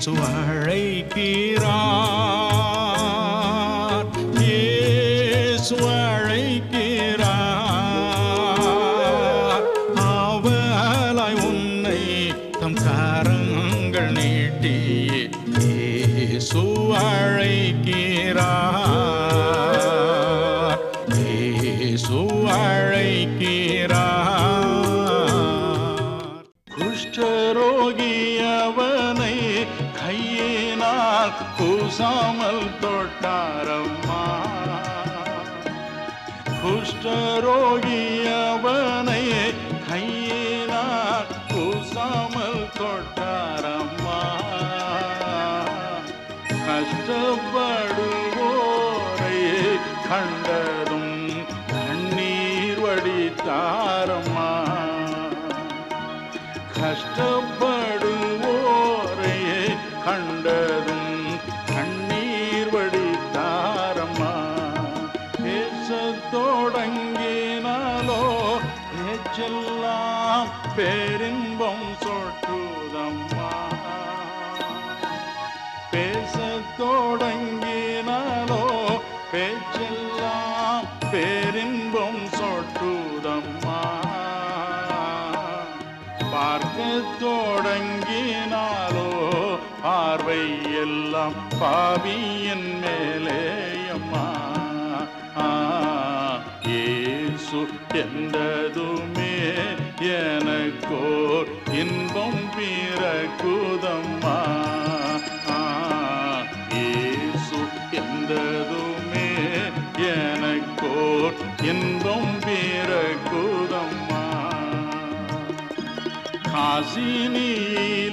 இயேசு அழைக்கிறார், இயேசு அழைக்கிறார். ஆவலாய் உன்னை தம் கரங்கள் நீட்டி இயேசு அழைக்கிறார், இயேசு அழைக்கிறார். குஷ்டரோகி அவனை கையினால் கூசாமல் தொட்டாரம்மா, குஷ்டரோகி அவனை கையினால் கூசாமல் தொட்டாரம்மா. கஷ்டப்படுவோரை கண்டதும் கண்ணீர் வடித்தாரம்மா, கஷ்டப்படுவோரை கண்டதும் கண்ணீர் வடித்தாரம்மா. பேசத் தொடங்கினாலோ பேச்செல்லாம் பேரின்பம் சொட்டுதம்மா, பேசத் தொடங்கினாலோ பேச்செல்லாம் பேரின்பம் சொட்டுதம்மா. பார்க்கத் தொடங்கினாலோ பார்வை எல்லாம் பாவியின் மேலே அம்மா. இயேசு என்றதுமே எனக்கோர் இன்பம் பிறக்குதம்மா, இயேசு என்றதுமே எனக்கோர் இன்பம் பிறக்குதம்மா. காசினியிலவர்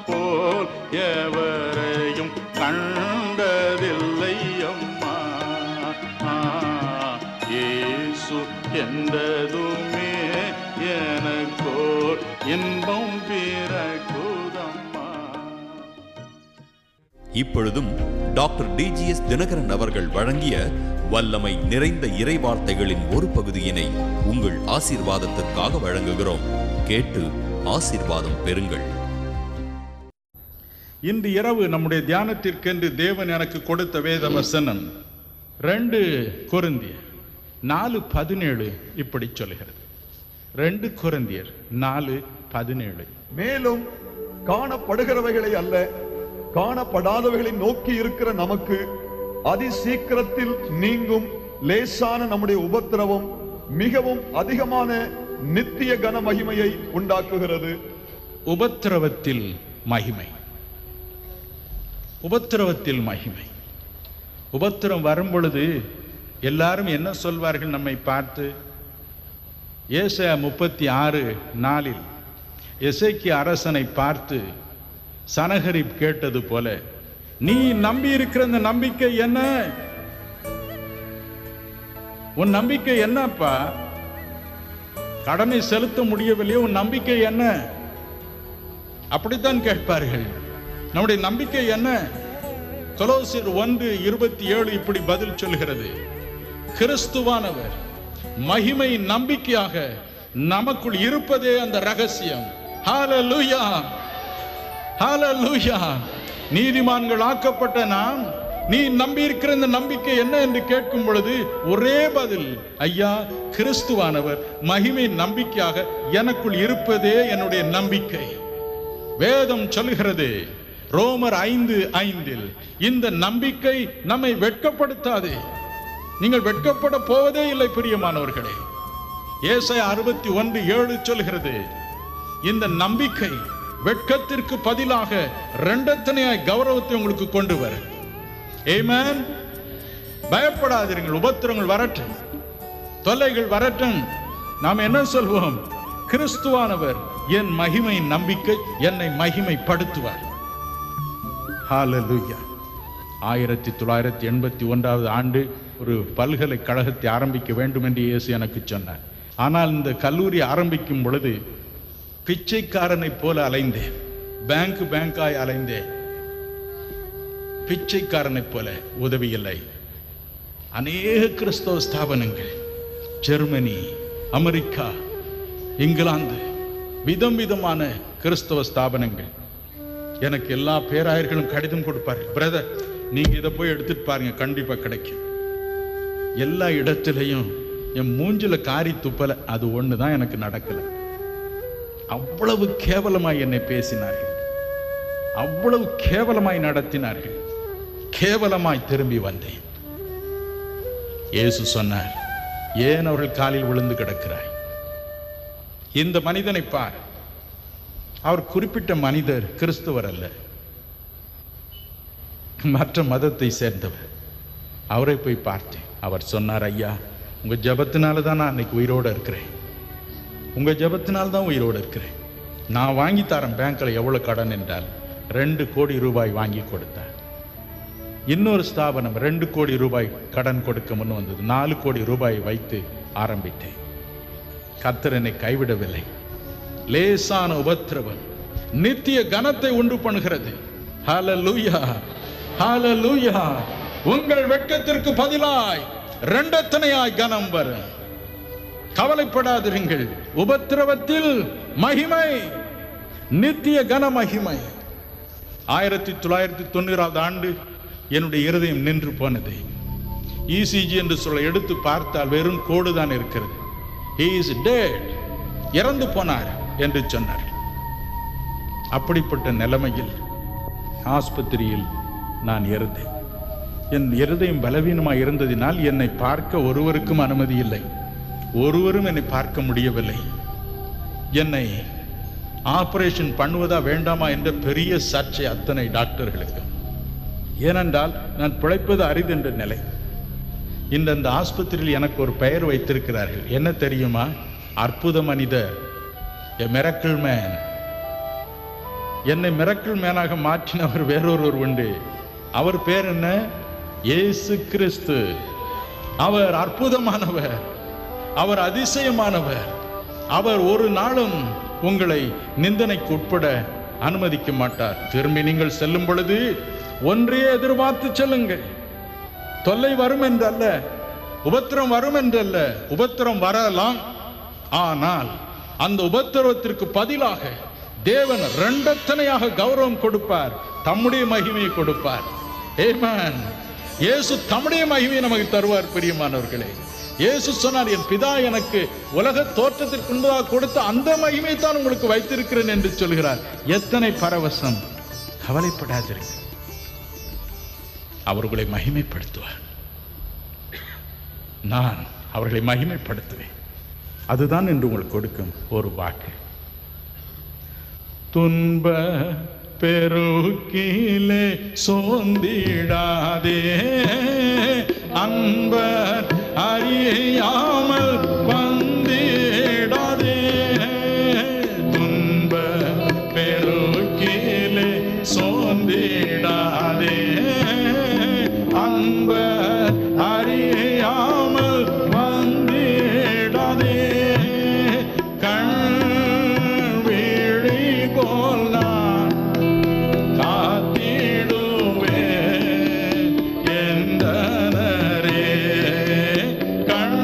போல் எவரையும் கண்டதில்லை அம்மா. இயேசு என்றதுமே எனக்கோர் இன்பம் பிறக்குதம்மா. இப்பொழுதும் டாக்டர் டிஜிஎஸ் தினகரன் அவர்கள் வழங்கிய வல்லமை நிறைந்த இறைவார்த்தைகளின் ஒரு பகுதியினை உங்கள் ஆசீர்வாதத்திற்காக வழங்குகிறோம். கேட்டு ஆசீர்வாதம் பெறுங்கள். இன்று இரவு நம்முடைய தியானத்திற்கென்று தேவன் எனக்கு கொடுத்த வேத வசனம் 2 கொரிந்தியர் 4:17 இப்படி சொல்கிறது. 2 கொரிந்தியர் 4:17. மேலும் காணப்படுகிறவைகளை அல்ல, காணப்படாதவைகளை நோக்கி இருக்கிற நமக்கு அதிசீக்கிரத்தில் நீங்கும் லேசான நம்முடைய உபத்திரவம் மிகவும் அதிகமான நித்திய கன மகிமையை உண்டாக்குகிறது. உபத்திரவத்தில் மகிமை, உபத்திரவத்தில் மகிமை. உபத்திரம் வரும் பொழுது எல்லாரும் என்ன சொல்வார்கள் நம்மை பார்த்து? ஏசாயா 36:4 எசேக்கியா அரசனை பார்த்து சனகரிப் கேட்டது போல, நீ நம்பி இருக்கிற அந்த நம்பிக்கை என்ன? உன் நம்பிக்கை என்னப்பா? கடனை செலுத்த முடியவில்லையோ, உன் நம்பிக்கை என்ன? அப்படித்தான் கேட்பார்கள். நம்முடைய நம்பிக்கை என்ன? கொலோசியர் 1:27 இப்படி பதில் சொல்கிறது. கிறிஸ்துவானவர் மகிமை நம்பிக்கையாக நமக்குள் இருப்பதே அந்த ரகசியம். ஹல்லேலூயா, ஹல்லேலூயா. நீதிமான்கள் ஆக்கப்பட்ட நாம், நீ நம்பி இருக்கிற இந்த நம்பிக்கை என்ன என்று கேட்கும் பொழுது ஒரே பதில், ஐயா, கிறிஸ்துவானவர் மகிமை நம்பிக்கையாக எனக்குள் இருப்பதே என்னுடைய நம்பிக்கை. வேதம் சொல்லுகிறது ரோமர் 5:5 இந்த நம்பிக்கை நம்மை வெட்கப்படுத்தாது. நீங்கள் வெட்கப்பட போவதே இல்லை பிரியமானவர்களே. ஏசாயா 61:7 சொல்கிறது இந்த நம்பிக்கை வெட்கத்திற்கு பதிலாக 2 கௌரவத்தை உங்களுக்கு கொண்டு வரும். ஆமென். பயப்படாதீர்கள். உபத்திரங்கள் வரட்டும், தொல்லைகள் வரட்டும், நாம் என்ன சொல்வோம்? கிறிஸ்துவானவர் என் மகிமை நம்பிக்கை, என்னை மகிமைப்படுத்துவார். ஹல்லேலூயா. 1981 ஆண்டு ஒரு பல்கலைக்கழகத்தை ஆரம்பிக்க வேண்டும் என்று இயேசு எனக்கு சொன்னார். ஆனால் இந்த கல்லூரி ஆரம்பிக்கும் பொழுது பிச்சைக்காரனை போல அலைந்தேன், பேங்காய் அலைந்தேன். பிச்சைக்காரனை போல உதவி இல்லை. அநேக கிறிஸ்தவ ஸ்தாபனங்கள், ஜெர்மனி, அமெரிக்கா, இங்கிலாந்து, விதமான கிறிஸ்தவ ஸ்தாபனங்கள். எனக்கு எல்லா பேராயர்களும் கடிதம் கொடுப்பார்கள், பிரதர் நீங்க இதை போய் எடுத்துட்டு பாருங்க, கண்டிப்பா கிடைக்கும். எல்லா இடத்திலையும் என் மூஞ்சில காரி துப்பல, அது ஒண்ணுதான் எனக்கு நடக்கல. அவ்வளவு கேவலமாய் என்னை பேசினார்கள், அவ்வளவு கேவலமாய் நடத்தினார்கள். கேவலமாய் திரும்பி வந்தேன். இயேசு சொன்னார், ஏன் அவர்கள் காலில் விழுந்து கிடக்கிறாய்? இந்த மனிதனை பார். அவர் குறிப்பிட்ட மனிதர் கிறிஸ்தவர் அல்ல, மற்ற மதத்தை சேர்ந்தவர். அவரை போய் பார்த்தேன். அவர் சொன்னார், ஐயா உங்க ஜபத்தினால தான் நான் இன்னைக்கு உயிரோடு இருக்கிறேன், உங்க ஜபத்தினால தான் உயிரோடு இருக்கிறேன். நான் வாங்கி தரேன் பேங்க்ல எவ்வளவு கடன் என்றால் 2 கோடி ரூபாய் வாங்கி கொடுத்தார். இன்னொரு ஸ்தாபனம் 2 கோடி ரூபாய் கடன் கொடுக்க முன் வந்தது. 4 கோடி ரூபாய் வைத்து ஆரம்பித்தேன். கர்த்தர் என்னை கைவிடவில்லை. லேசான உபத்திரவம் நித்திய கனத்தை உண்டு பண்ணுகிறது. ஹல்லேலூயா, ஹல்லேலூயா. உங்கள் வெட்கத்திற்கு பதிலாய் 2 எத்தனையாய் கனம் வரும். கவலைப்படாதிருங்கள். உபத்திரவத்தில் மகிமை, நித்திய கன மகிமை. 1990 ஆண்டு என்னுடைய இருதயம் நின்று போனது. ECG என்று சொல்ல எடுத்து பார்த்தால் வெறும் கோடு தான் இருக்கிறது. He is dead, இறந்து போனார் என்று சொன்னார். அப்படிப்பட்ட நிலைமையில் ஆஸ்பத்திரியில் நான் இருந்தேன். என் இருதயம் பலவீனமாக இருந்ததினால் என்னை பார்க்க ஒருவருக்கும் அனுமதி இல்லை, ஒருவரும் என்னை பார்க்க முடியவில்லை. என்னை ஆபரேஷன் பண்ணுவதா வேண்டாமா என்ற பெரிய சர்ச்சை அத்தனை டாக்டர்களுக்கு. ஏனென்றால் நான் பிழைப்பது அரிது என்ற நிலை. இந்த ஆஸ்பத்திரியில் எனக்கு ஒரு பெயர் வைத்திருக்கிறார்கள். என்ன தெரியுமா? அற்புத மனிதர், எ மிரக்கிள் மேன். என்னை மிரக்கிள் மேனாக மாற்றினவர் வேறொருவர் உண்டு. அவர் பேர் என்ன? இயேசு கிறிஸ்து. அவர் அற்புதமானவர், அவர் அதிசயமானவர். அவர் ஒரு நாளும் உங்களை நிந்தனைக்கு உட்பட அனுமதிக்க மாட்டார். திரும்பி நீங்கள் செல்லும் பொழுது ஒன்றையே எதிர்பார்த்து செல்லுங்கள். தொல்லை வரும் என்றல்ல, உபத்திரம் வரும் என்றல்ல. உபத்திரம் வரலாம், ஆனால் அந்த உபத்திரவத்திற்கு பதிலாக தேவன் 2 எத்தனையாக கௌரவம் கொடுப்பார், தம்முடைய மகிமையை கொடுப்பார். ஆமென். இயேசு தம்முடைய மகிமையை நமக்கு தருவார். பிரியமானவர்களே, இயேசு சொன்னார், என் பிதா எனக்கு உலக தோற்றத்திற்கு முன்பதாக கொடுத்த அந்த மகிமையை தான் உங்களுக்கு வைத்திருக்கிறேன் என்று சொல்கிறார். எத்தனை பரவசம்! கவலைப்படாதீர்கள், அவர்களை மகிமைப்படுத்துவார். நான் அவர்களை மகிமைப்படுத்துவேன். அதுதான் என்று உங்களுக்கு கொடுக்கும் ஒரு வாக்கு. துன்ப பெருக்கிலே சோர்ந்திடாதே, அன்பர் அறியாமல் வந்திடாதே. துன்ப பெருக்கிலே சோர்ந்திடாதே, அன்பர் அறியாமல் வந்திடாதே. கண் விழி கொள்ளா காத்திடுவே என்றனரே. கண்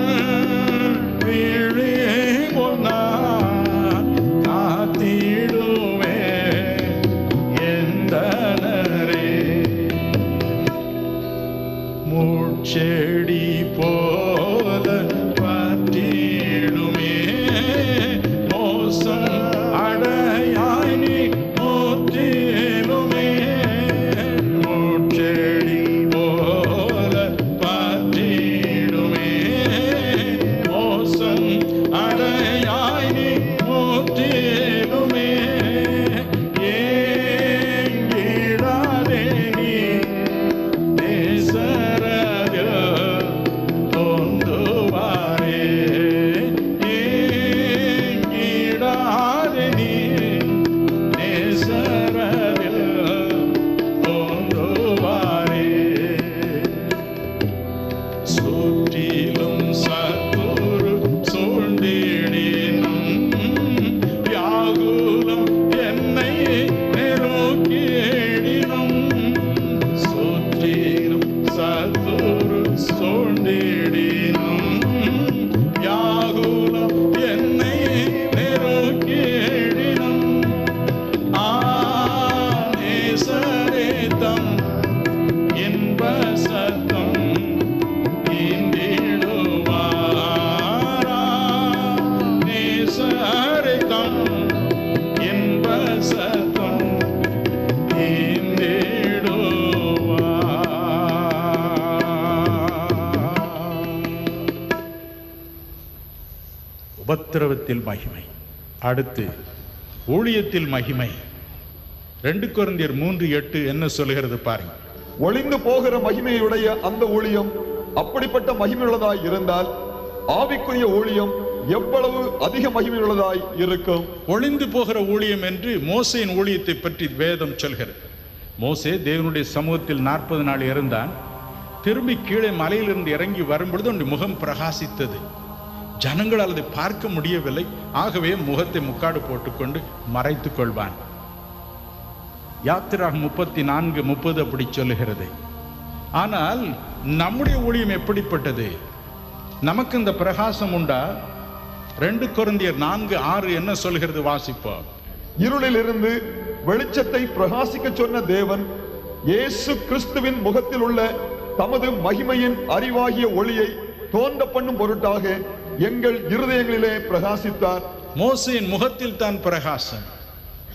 உபத்திரவத்தில் மகிமை. அடுத்து ஊழியத்தில் மகிமை. 2 கொரிந்தியர் 3:8 என்ன சொல்கிறது பாருங்க. ஒளிந்து போகிற மகிமையுடைய அந்த ஊழியம் அப்படிப்பட்ட மகிமையுள்ளதாய் இருந்தால் ஆவிக்குரிய ஊழியம் எவ்வளவு அதிக மகிமையுள்ளதாய் இருக்கும். ஒளிந்து போகிற ஊழியம் என்று மோசேயின் ஊழியத்தை பற்றி வேதம் சொல்கிறது. மோசே தேவனுடைய சமூகத்தில் 40 நாள் இருந்தான். திரும்பி கீழே மலையிலிருந்து இறங்கி வரும்பொழுது அவனுடைய முகம் பிரகாசித்தது. ஜனங்களால் அதை பார்க்க முடியவில்லை. ஆகவே முகத்தை முக்காடு போட்டுக்கொண்டு மறைத்துக் கொள்வான். யாத்திராகமம் 34:30 அப்படி சொல்லுகிறது. ஆனால் நம்முடைய ஊழியம் எப்படிப்பட்டது? நமக்கு இந்த பிரகாசம் உண்டா? 2 கொரிந்தியர் 4:6 என்ன சொல்கிறது வாசிப்போம். இருளில் இருந்து வெளிச்சத்தை பிரகாசிக்க சொன்ன தேவன் இயேசு கிறிஸ்துவின் முகத்தில் உள்ள தமது மகிமையின் அறிவாகிய ஒளியை தோன்ற பண்ணும் பொருட்டாக எங்கள் இருதயங்களிலே பிரகாசித்தார். மோசேயின் முகத்தில் தான் பிரகாசம்.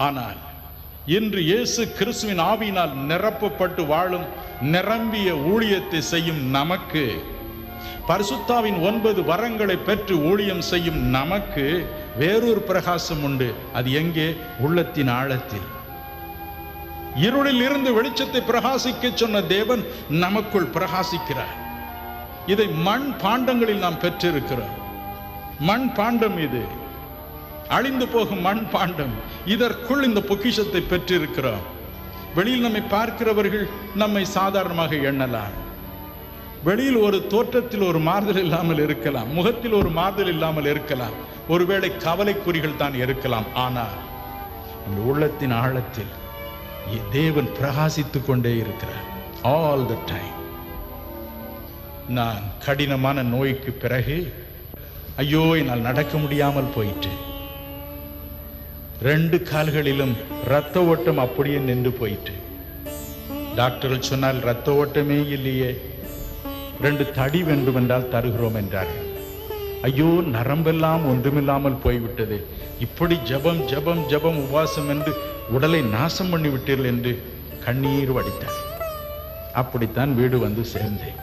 ஆனால் இன்று இயேசு கிறிஸ்துவின் ஆவியினால் நிரப்பப்பட்டு வாழும் நிரம்பிய ஊழியத்தை செய்யும் நமக்கு, பரிசுத்தாவின் 9 வரங்களை பெற்று ஊழியம் செய்யும் நமக்கு வேறொரு பிரகாசம் உண்டு. அது எங்கே? உள்ளத்தின் ஆழத்தில். இருளில் இருந்து வெளிச்சத்தை பிரகாசிக்க சொன்ன தேவன் நமக்குள் பிரகாசிக்கிறார். இதை மண் பாண்டங்களில் நாம் பெற்றிருக்கிறோம். மண் பாண்டம் இது, அழிந்து போகும் மண் பாண்டம். இதற்குள் இந்த பொக்கிஷத்தை பெற்றிருக்கிறோம். வெளியில் நம்மை பார்க்கிறவர்கள் நம்மை சாதாரணமாக எண்ணலாம். வெளியில் ஒரு தோற்றத்தில் ஒரு மாறுதல் இல்லாமல் இருக்கலாம், முகத்தில் ஒரு மாறுதல் இல்லாமல் இருக்கலாம், ஒருவேளை கவலைக்குறிகள் தான் இருக்கலாம். ஆனால் இந்த உள்ளத்தின் ஆழத்தில் தேவன் பிரகாசித்துக் கொண்டே இருக்கிறார் ஆல் த டைம். நான் கடினமான நோய்க்கு பிறகு ஐயோ என்னால் நடக்க முடியாமல் போயிட்டு, 2 கால்களிலும் இரத்த ஓட்டம் அப்படியே நின்று போயிட்டு, டாக்டர்கள் சொன்னால் இரத்த ஓட்டமே இல்லையே, 2 தடி வேண்டும் என்றால் தருகிறோம் என்றார்கள். ஐயோ நரம்பெல்லாம் ஒன்றுமில்லாமல் போய்விட்டது, இப்படி ஜபம் ஜபம் ஜபம் உபவாசம் என்று உடலை நாசம் பண்ணி விட்டீர்கள் என்று கண்ணீர் வடித்தார். அப்படித்தான் வீடு வந்து சேர்ந்தேன்.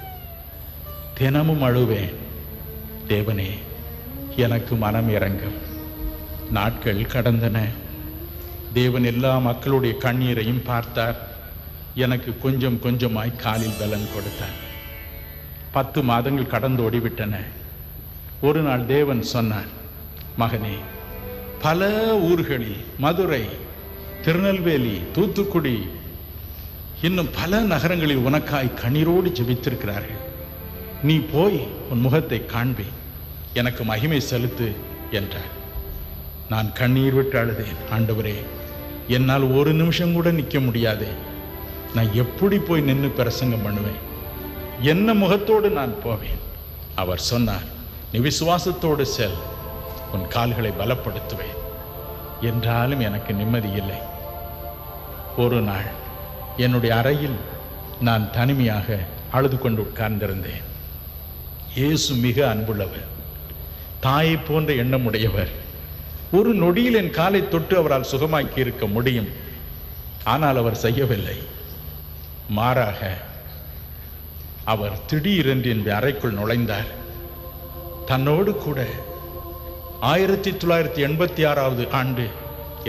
தினமும் அழுவேன், தேவனே எனக்கு மனம் இறங்கும். நாட்கள் கடந்தன. தேவன் எல்லா மக்களுடைய கண்ணீரையும் பார்த்தார். எனக்கு கொஞ்சம் கொஞ்சமாய் காலில் பலன் கொடுத்தார். 10 மாதங்கள் கடந்து ஓடிவிட்டன. ஒரு நாள் தேவன் சொன்னார், மகனே, பல ஊர்களில், மதுரை, திருநெல்வேலி, தூத்துக்குடி, இன்னும் பல நகரங்களில் உனக்காய் கண்ணீரோடு ஜெபித்திருக்கிறார்கள். நீ போய் உன் முகத்தை காண்பி, எனக்கு மகிமை செலுத்து என்றார். நான் கண்ணீர் விட்டு அழுதேன். ஆண்டவரே, என்னால் ஒரு நிமிஷம் கூட நிற்க முடியாது. நான் எப்படி போய் நின்று பிரசங்கம் பண்ணுவேன்? என்ன முகத்தோடு நான் போவேன்? அவர் சொன்னார், நீ விசுவாசத்தோடு செல், உன் கால்களை பலப்படுத்துவேன். என்றாலும் எனக்கு நிம்மதி இல்லை. ஒரு நாள் என்னுடைய அறையில் நான் தனிமையாக அழுது கொண்டு உட்கார்ந்திருந்தேன். இயேசு மிக அன்புள்ளவர், தாயை போன்ற எண்ணமுடையவர். ஒரு நொடியில் என் காலை தொட்டு அவரால் சுகமாக்கி இருக்க முடியும். ஆனால் அவர் செய்யவில்லை. மாறாக அவர் திடீரென்று என் அறைக்குள் நுழைந்தார். தன்னோடு கூட 1986 ஆண்டு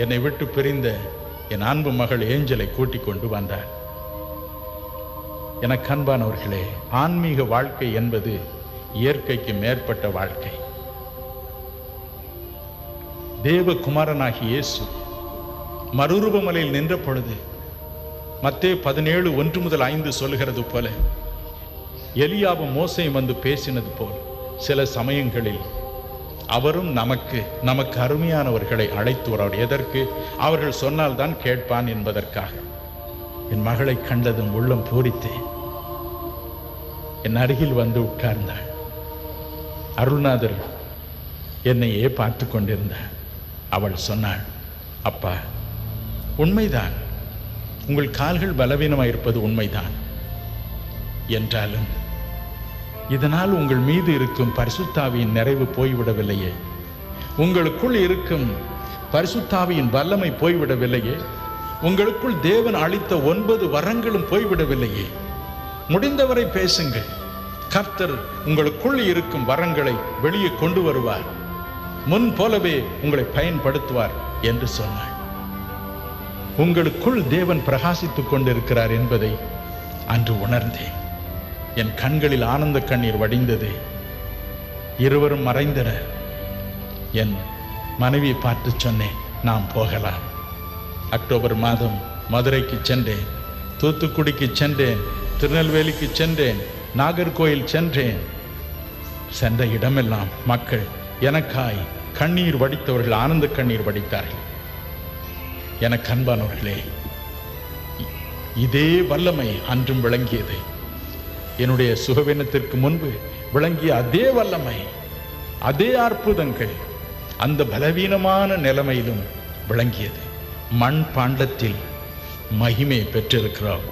என்னை விட்டு பிரிந்த என் அன்பு மகள் ஏஞ்சலை கூட்டிக் கொண்டு வந்தார். எனக்கு அன்பானவர்களே, ஆன்மீக வாழ்க்கை என்பது இயற்கைக்கு மேற்பட்ட வாழ்க்கை. தேவகுமாரனாகி இயேசு மறுரூபமலையில் நின்ற பொழுது மத்தேயு 17:1-5 சொல்லுகிறது போல, எலியாவும் மோசேயும் வந்து பேசினது போல் சில சமயங்களில் அவரும் நமக்கு அருமையானவர்களை அழைத்து வரார். எதற்கு? அவர்கள் சொன்னால்தான் கேட்பான் என்பதற்காக. என் மகளை கண்டதும் உள்ளம் பூரித்தேன். என் அருகில் வந்து உட்கார்ந்தாள். அருள்நாதர் என்னையே பார்த்து கொண்டிருந்தார். அவள் சொன்னாள், அப்பா, உண்மைதான், உங்கள் கால்கள் பலவீனமாயிருப்பது உண்மைதான். என்றாலும் இதனால் உங்கள் மீது இருக்கும் பரிசுத்தாவியின் நிறைவு போய்விடவில்லையே, உங்களுக்குள் இருக்கும் பரிசுத்தாவியின் வல்லமை போய்விடவில்லையே, உங்களுக்குள் தேவன் அளித்த 9 வரங்களும் போய்விடவில்லையே. முடிந்தவரை பேசுங்கள். கர்த்தர் உங்களுக்குள் இருக்கும் வரங்களை வெளியே கொண்டு வருவார். முன் போலவே உங்களை பயன்படுத்துவார் என்று சொன்னாள். உங்களுக்குள் தேவன் பிரகாசித்துக் கொண்டிருக்கிறார் என்பதை அன்று உணர்ந்தேன். என் கண்களில் ஆனந்த கண்ணீர் வடிந்தது. இருவரும் மறைந்தனர். என் மனைவியை பார்த்து சொன்னேன், நாம் போகலாம். அக்டோபர் மாதம் மதுரைக்கு சென்றேன், தூத்துக்குடிக்கு சென்றேன், திருநெல்வேலிக்கு சென்றேன், நாகர்கோயில் சென்றேன். சென்ற இடமெல்லாம் மக்கள் எனக்காய் கண்ணீர் வடித்தவர்கள், ஆனந்த கண்ணீர் வடித்தார்கள். எனக்கு அன்பானவர்களே, இதே வல்லமை அன்றும் விளங்கியது. என்னுடைய சுகவீனத்திற்கு முன்பு விளங்கிய அதே வல்லமை, அதே அற்புதங்கள் அந்த பலவீனமான நிலைமையிலும் விளங்கியது. மண் பாண்டத்தில் மகிமை பெற்றிருக்கிறோம்.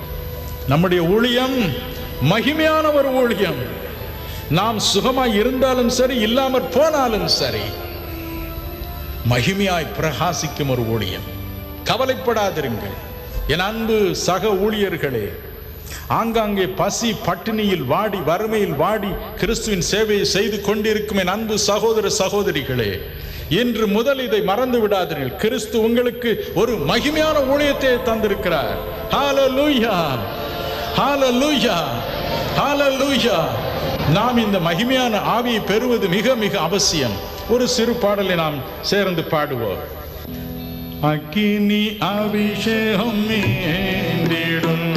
நம்முடைய ஊழியம் மகிமையான ஒரு ஊழியம். நாம் சுகமாய் இருந்தாலும் சரி, இல்லாமற் போனாலும் சரி, மகிமையாய் பிரகாசிக்கும் ஒரு ஊழியம். கவலைப்படாதிருங்கள் என் அன்பு சக ஊழியர்களே. ஆங்காங்கே பசி பட்டினியில் வாடி, வறுமையில் வாடி கிறிஸ்துவின் சேவையை செய்து கொண்டிருக்கும் என் அன்பு சகோதர சகோதரிகளே, இன்று முதல் இதை மறந்து விடாதீர்கள். கிறிஸ்து உங்களுக்கு ஒரு மகிமையான ஊழியத்தை தந்திருக்கிறார். ஹல்லேலூயா, ஹல்லேலூயா, ஹல்லேலூயா. நாம் இந்த மகிமையான ஆவியை பெறுவது மிக மிக அவசியம். ஒரு சிறு பாடலை நாம் சேர்ந்து பாடுவோம். அக்கினி அபிஷேகம் நீந்திடும்,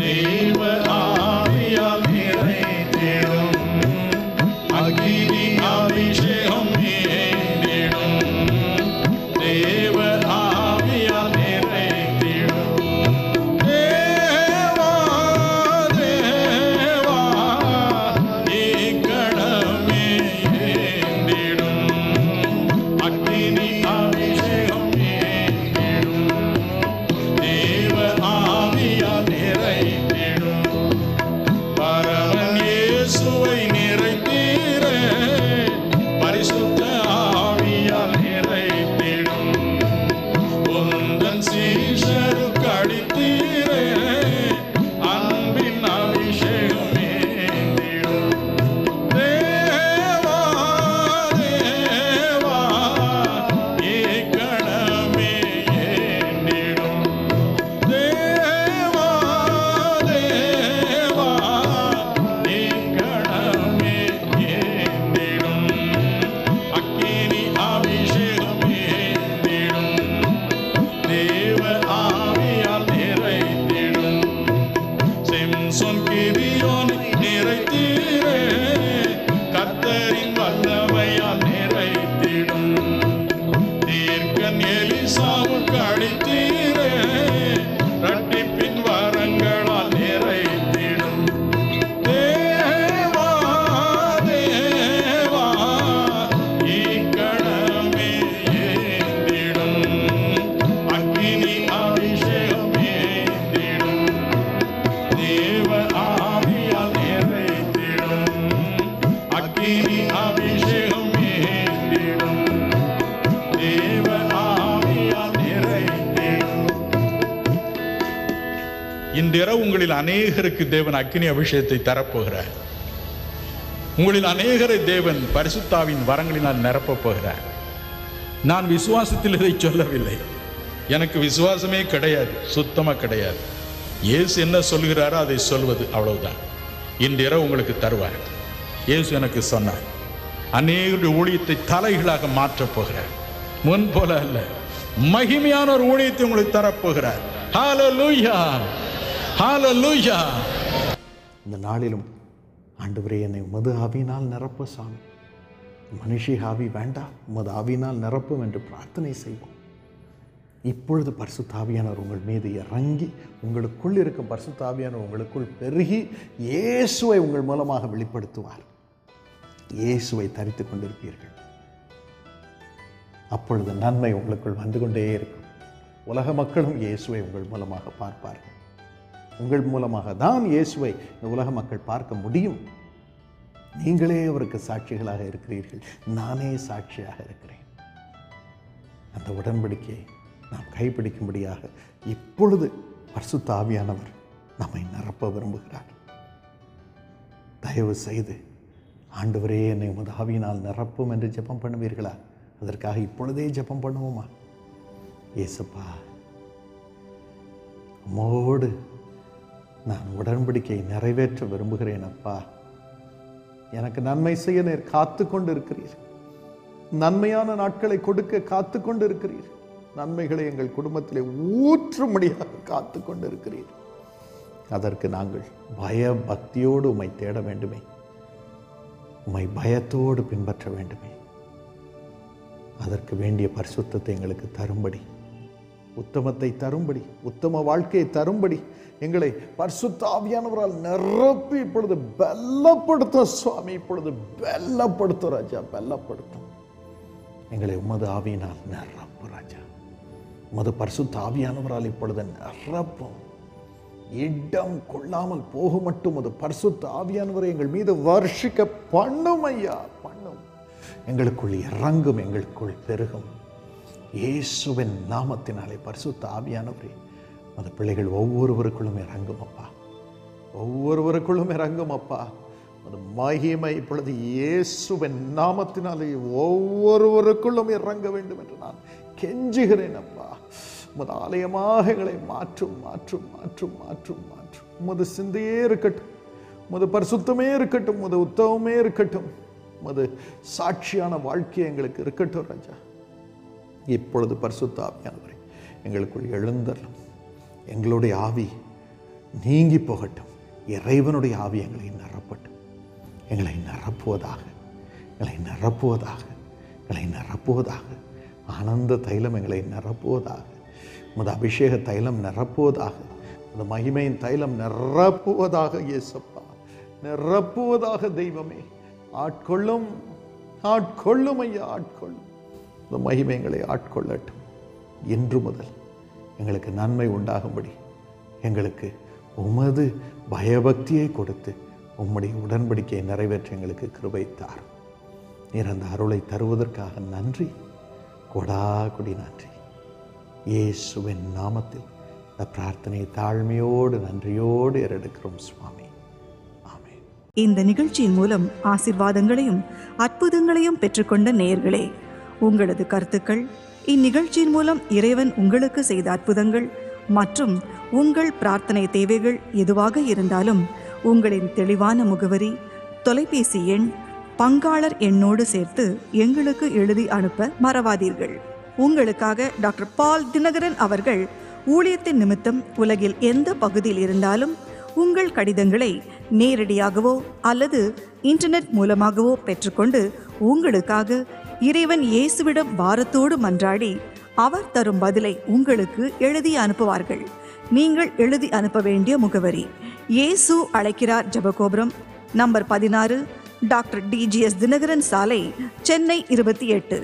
தேவ ஆவியால் நிறைந்திடும். அக்கினி அபிஷேகம் நீந்திடும், தேவ ஆவியால் நிறைந்திடும். தேவா தேவா இக்கணமே ஏந்திடும். அக்கினி அபிஷேகம் ஏந்திடும், தேவ ஆவியால் நிறைந்திடும். பரமன் இயேசுவை நிறைத்தீரே, பரிசுத்த ஆவியால் நிறைத்திடும். உந்தன் சீஷருக்கு அளித்தீரே, அன்பின் அபிஷேகம் ஏந்திடும். தேவா தேவா இக்கணமே ஏந்திடும். தேவா தேவா இக்கணமே ஏந்திடும். அக்கினி அபிஷேகம் ஏந்திடும், தேவ ஆவியால் நிறைத்திடும். சிம்சோன் கிதியோனை நிறைத்தீரே, கர்த்தரின் வல்லமையால் நிறைத்திடும். தீர்க்கன் எலிசாவுக்கு அளித்தீரே, இரட்டிப்பின் வரங்களால் நிறைத்திடும். தேவா தேவா இக்கணமே ஏந்திடும். அக்கினி அபிஷேகம் ஏந்திடும், தேவ ஆவியால் நிறைத்திடும். அக்கினி அபிஷேகம் ஏந்திடும், தேவ ஆவியால் நிறைத்திடும். இன்றிரவு உங்களில் அநேகருக்கு தேவன் அக்கினி அபிஷேகத்தை தரப்போகிறார். உங்களில் அநேகரை தேவன் பரிசுத்தாவின் வரங்களினால் நிரப்பப் போகிறார். நான் விசுவாசத்தில் இதை சொல்லவில்லை. எனக்கு விசுவாசமே கிடையாது, சுத்தமா கிடையாது. இயேசு என்ன சொல்கிறாரோ அதை சொல்வது, அவ்வளவுதான். இன்றிரவு உங்களுக்கு தருவார். இயேசு எனக்கு சொன்னார், அநேகருடைய ஊழியத்தை தலைகளாக மாற்றப் போகிறார். முன் போல அல்ல, மகிமையான ஒரு ஊழியத்தை உங்களுக்கு தரப்போகிறார். ஹல்லேலூயா, ஹல்லேலூயா. இந்த நாளிலும் ஆண்டவரே, என்னை உமது ஆவியினால் நிரப்ப சாமி. மனுஷி ஆவி வேண்டாம், உமது ஆவியினால் நிரப்பும் என்று பிரார்த்தனை செய்வோம். இப்பொழுது பரிசுத்த ஆவியானவர் உங்கள் மீது இறங்கி, உங்களுக்குள் இருக்கும் பரிசுத்த ஆவியானவர் உங்களுக்குள் பெருகி இயேசுவை உங்கள் மூலமாக வெளிப்படுத்துவார். இயேசுவை தரித்து கொண்டிருப்பீர்கள். அப்பொழுது நன்மை உங்களுக்குள் வந்து கொண்டே இருக்கும். உலக மக்களும் இயேசுவை உங்கள் மூலமாக பார்ப்பார்கள். உங்கள் மூலமாக தான் இயேசுவை இந்த உலக மக்கள் பார்க்க முடியும். நீங்களே அவருக்கு சாட்சிகளாக இருக்கிறீர்கள், நானே சாட்சியாக இருக்கிறேன். அந்த உடன்படிக்கையை நாம் கைப்பிடிக்கும்படியாக இப்பொழுது பரிசுத்த ஆவியானவர் நம்மை நிரப்ப விரும்புகிறார். தயவு செய்து ஆண்டவரே என்னை உமது ஆவியினால் நிரப்பும் என்று ஜெபம் பண்ணுவீர்களா? அதற்காக இப்பொழுதே ஜெபம் பண்ணுவோமா? இயேசுப்பா, உம்மோடு நான் உடன்படிக்கையை நிறைவேற்ற விரும்புகிறேன் அப்பா. எனக்கு நன்மை செய்ய நீர் காத்து கொண்டு இருக்கிறீர். நன்மையான நாட்களை கொடுக்க காத்து கொண்டு இருக்கிறீர். நன்மைகளை எங்கள் குடும்பத்திலே ஊற்றும்படியாக காத்து கொண்டு இருக்கிறீர். அதற்கு நாங்கள் பய பக்தியோடு உம்மை தேட வேண்டுமே, உம்மை பயத்தோடு பின்பற்ற வேண்டுமே. அதற்கு வேண்டிய பரிசுத்தத்தை எங்களுக்கு தரும்படி, உத்தமத்தை தரும்படி, உத்தம வாழ்க்கையை தரும்படி எங்களை பரிசுத்த ஆவியானவரால் நிரப்பி இப்பொழுது பலப்படுத்தும் சுவாமி. இப்பொழுது பலப்படுத்தும் ராஜா, பலப்படுத்தும். எங்களை உமது ஆவியினால் நிரப்பு ராஜா. உமது பரிசுத்த ஆவியானவரால் இப்பொழுது நிரப்பும். இடம் கொள்ளாமல் போக மட்டும் அது பரிசுத்த ஆவியானவரை எங்கள் மீது வர்ஷிக்க பண்ணும் ஐயா, பண்ணும். எங்களுக்குள் இறங்கும், எங்களுக்குள் பெருகும். இயேசுவின் நாமத்தினாலே பரிசுத்த ஆவியானவரே அந்த பிள்ளைகள் ஒவ்வொருவருக்குள்ளும் இறங்கும் அப்பா, ஒவ்வொருவருக்குள்ளும் இறங்கும் அப்பா. அது மகிமை இப்பொழுது இயேசுவின் நாமத்தினாலே ஒவ்வொருவருக்குள்ளும் இறங்க வேண்டும் என்று நான் கெஞ்சுகிறேன் அப்பா. உமது ஆலயமாக எங்களை மாற்றும், மாற்றும், மாற்றும், மாற்றும், மாற்றும். உமது சிந்தையே இருக்கட்டும், உமது பரிசுத்தமே இருக்கட்டும், உமது உத்தவமே இருக்கட்டும், உமது சாட்சியான வாழ்க்கை எங்களுக்கு இருக்கட்டும் ராஜா. இப்பொழுது பரிசுத்த ஆவியானவரே எங்களுக்குள் எழுந்தரலும். எங்களுடைய ஆவி நீங்கி போகட்டும். இறைவனுடைய ஆவி எங்களை நிரப்பட்டும். எங்களை நிரப்புவதாக, எங்களை நிரப்புவதாக, எங்களை நிரப்புவதாக. ஆனந்த தைலம் எங்களை நிரப்புவதாக. உமது அபிஷேக தைலம் நிரப்புவதாக. உமது மகிமையின் தைலம் நிரப்புவதாக. இயேசப்பா, நிரப்புவதாக. தெய்வமே, ஆட்கொள்ளும், ஆட்கொள்ளும் ஐயா, ஆட்கொள்ளும். இந்த மகிமை எங்களை ஆட்கொள்ளட்டும். இன்று முதல் எங்களுக்கு நன்மை உண்டாகும்படி எங்களுக்கு உமது பயபக்தியை கொடுத்து உம்முடைய உடன்படிக்கையை நிறைவேற்ற எங்களுக்கு கிருபை தாரும். நீர் அந்த அருளை தருவதற்காக நன்றி, கொடாகுடி நன்றி. இயேசுவின் நாமத்தில் இந்த பிரார்த்தனையை தாழ்மையோடு நன்றியோடு ஏறெடுக்கிறோம் சுவாமி. ஆமென். இந்த நிகழ்ச்சியின் மூலம் ஆசீர்வாதங்களையும் அற்புதங்களையும் பெற்றுக்கொண்ட நேயர்களே, உங்களது கருத்துக்கள், இந்நிகழ்ச்சியின் மூலம் இறைவன் உங்களுக்கு செய்த அற்புதங்கள் மற்றும் உங்கள் பிரார்த்தனை தேவைகள் எதுவாக இருந்தாலும் உங்களின் தெளிவான முகவரி, தொலைபேசி எண், பங்காளர் எண்ணோடு சேர்த்து எங்களுக்கு எழுதி அனுப்ப மறவாதீர்கள். உங்களுக்காக டாக்டர் பால் தினகரன் அவர்கள் ஊழியத்தின் நிமித்தம் உலகில் எந்த பகுதியில் இருந்தாலும் உங்கள் கடிதங்களை நேரடியாகவோ அல்லது இன்டர்நெட் மூலமாகவோ பெற்றுக்கொண்டு உங்களுக்காக இறைவன் இயேசுவிடம் பாரத்தோடு மன்றாடி அவர் தரும் பதிலை உங்களுக்கு எழுதி அனுப்புவார்கள். நீங்கள் எழுதி அனுப்ப வேண்டிய முகவரி: இயேசு அழைக்கிறார் ஜெபகோபுரம், நம்பர் 16, டாக்டர் டிஜிஎஸ் தினகரன் சாலை, சென்னை 28.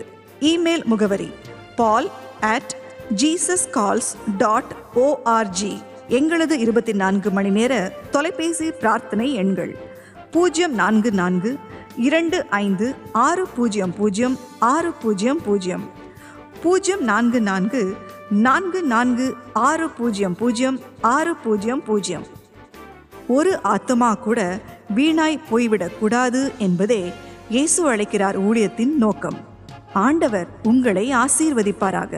இமெயில் முகவரி paul@jesuscalls.org. எங்களது 24 மணி நேர தொலைபேசி பிரார்த்தனை எண்கள் 044 25 600 600 044 44 600 600. ஒரு ஆத்மா கூட வீணாய் போய்விடக்கூடாது என்பதே இயேசு அழைக்கிறார் ஊழியத்தின் நோக்கம். ஆண்டவர் உங்களை ஆசீர்வதிப்பாராக.